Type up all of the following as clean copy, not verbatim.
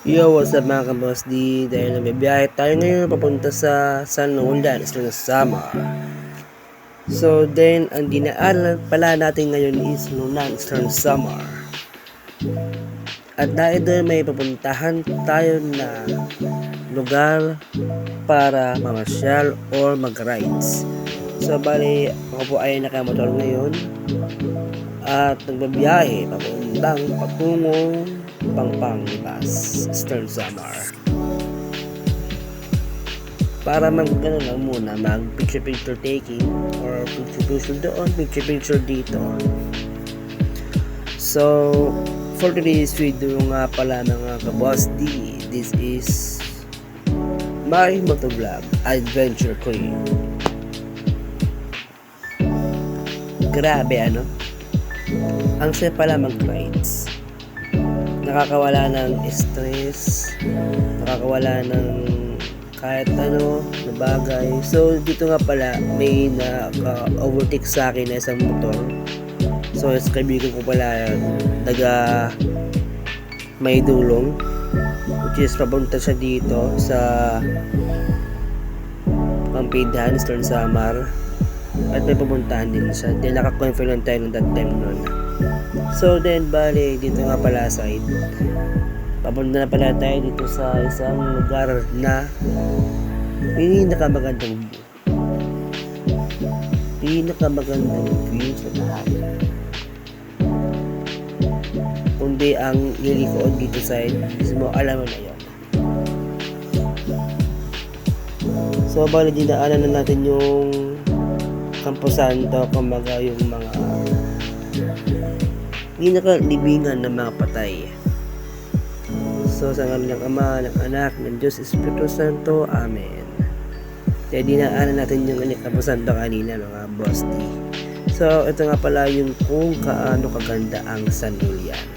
Yo, what's up mga kaboss D? Dahil nagbibiyahe tayo ngayon papunta sa San Juan, Isla Samar. So then, ang dinaanan pala natin ngayon is Nunan, Eastern Samar. At dahil doon may papuntahan tayo na lugar para mamasyal or mag-rides. So bali, ako po ay nakamotor ngayon at nagbabiyahe patungong Pangpangbas, Eastern Samar. Para mag picture taking or picture doon, picture dito. So for today's video nga pala mga kaboss D, this is my motovlog adventure crew. Grabe ano, ang saya pala mag-rides, nakakawala ng stress, nakakawala ng kahit ano na bagay. So dito nga pala may naka-overtake sa akin na isang motor. So is kaibigan ko pala taga may dulong, which is papunta siya dito sa Pampidhan, Eastern Samar, at may pupuntahan din siya. Then naka-confirm lang tayo ng that time nun. So then bali dito nga pala side, papunta na pala tayo dito sa isang lugar na pinakamagandang view sa lahat, kundi ang lilikood dito side mismo, alam mo na yun. So bali dinaanan na natin yung Campo Santo, kumbaga yung mga pinakalibingan ng mga patay. So sa ngalan ng Ama, ng Anak, ng Diyos Espiritu Santo, Amen. Kaya dinaanan natin yung Campo Santo kanina mga boss D. So ito nga pala yung kung kaano kaganda ang San Julian.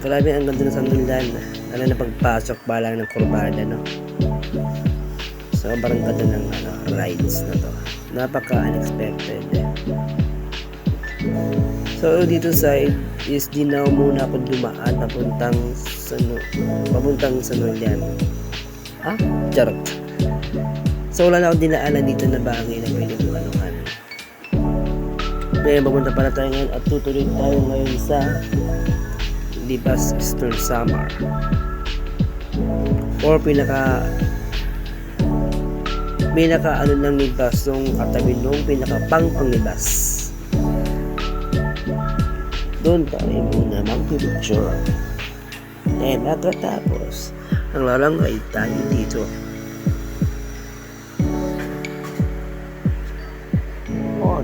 Grabe ang ganda ng San Julian, lalo na pagpasok pa lang ng kurbada, no? Sobrang ganda ng rides na to, napaka-unexpected. So dito side is di na muna ako dumaan papuntang San Julian. Charot. So wala na akong dinaanan dito na bagay na pwede kong anuhan. Kaya papunta pala tayo ngayon at tutuloy tayo ngayon sa Libas, Eastern Samar, or pinaka ano ng Libas, yung katabi nung pinaka-Pangpangbas. Doon tayo muna mag-picture. And pagkatapos, ang lalanggay tayo dito.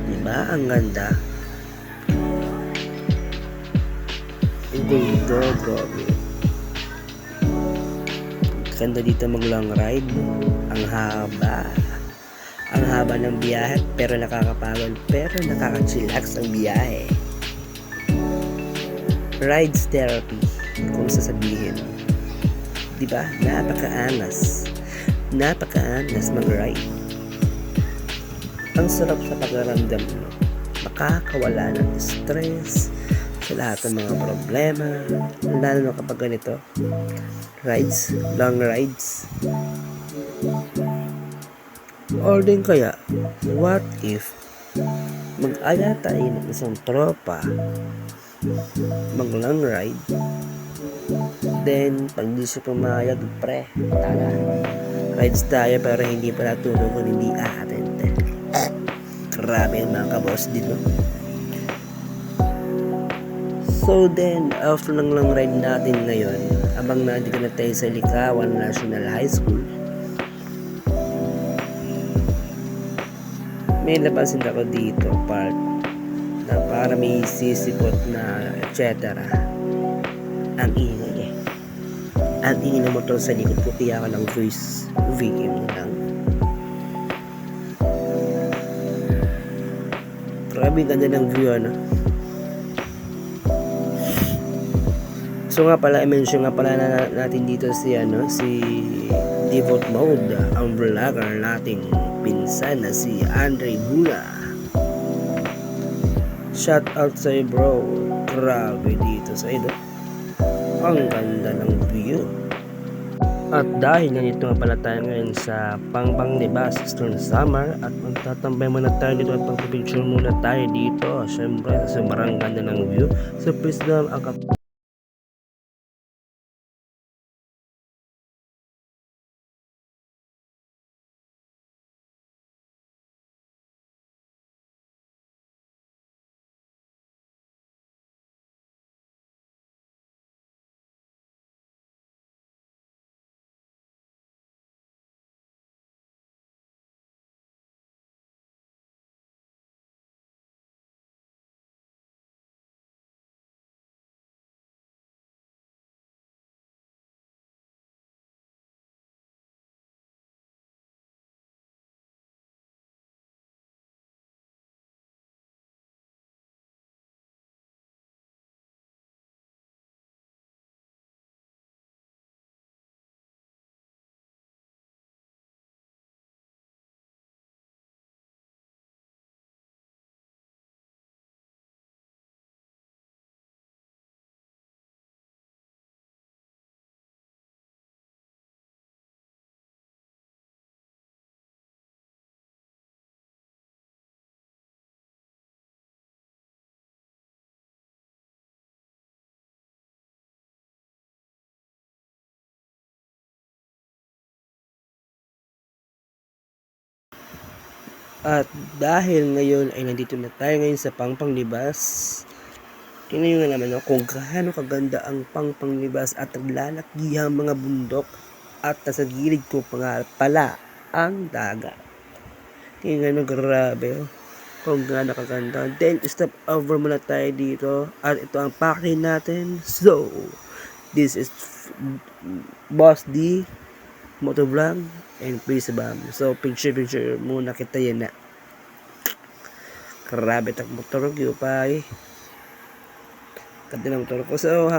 Diba? Ang ganda. Ang ganda, grabe. Ganda dito mag-long ride. Ang haba ng biyahe, pero nakakapagod, pero nakaka-chillax ang biyahe. Rides therapy kung sasabihin. Diba? Napaka-angas mag-ride. Ang sarap sa pagramdam mo, makakawala ng stress sa lahat ng mga problema, lalo na kapag ganito rides, long rides. Or din kaya, what if mag-aya tayo ng isang tropa mag long ride, then pag di siya pumayag, pre, tara, rides tayo pero hindi pala tulog kung hindi aattend. Grabe ang mga kaboss dito. So then, after ng long ride natin ngayon, abang nandito na tayo sa Likawan National High School, may napansin ako dito part na para may sisipot na etc. Ang ingay ng motor sa likod ko, kaya ka ng voice VM na lang. Grabe ganda ng view, ano. So nga pala, i-mention nga pala natin dito si Devote Mode, ang vlogger nating pinsan na si Andre Bula. Shout out sa'yo bro, grabe dito sa ito. Ang ganda ng view. At dahil nandito nga pala tayo ngayon sa Pangpang Libas, Eastern Samar, at magtatambay muna tayo dito at magpipicture muna tayo dito. Siyempre, sobrang ganda ng view. So please lang ang At dahil ngayon ay nandito na tayo ngayon sa Pangpang Libas, tingnan nyo nga naman kung gaano kaganda ang Pangpang Libas at naglalakihang mga bundok at nasa gilid ko pa nga pala ang dagat. Tingnan nyo, grabe kung gaano kaganda. Then stop over muna tayo dito at ito ang packing natin. So this is Boss D Motovlog and please bam. So picture muna kita yan na. Grabe tak motor ko pa eh. Ganda ng motor ko. So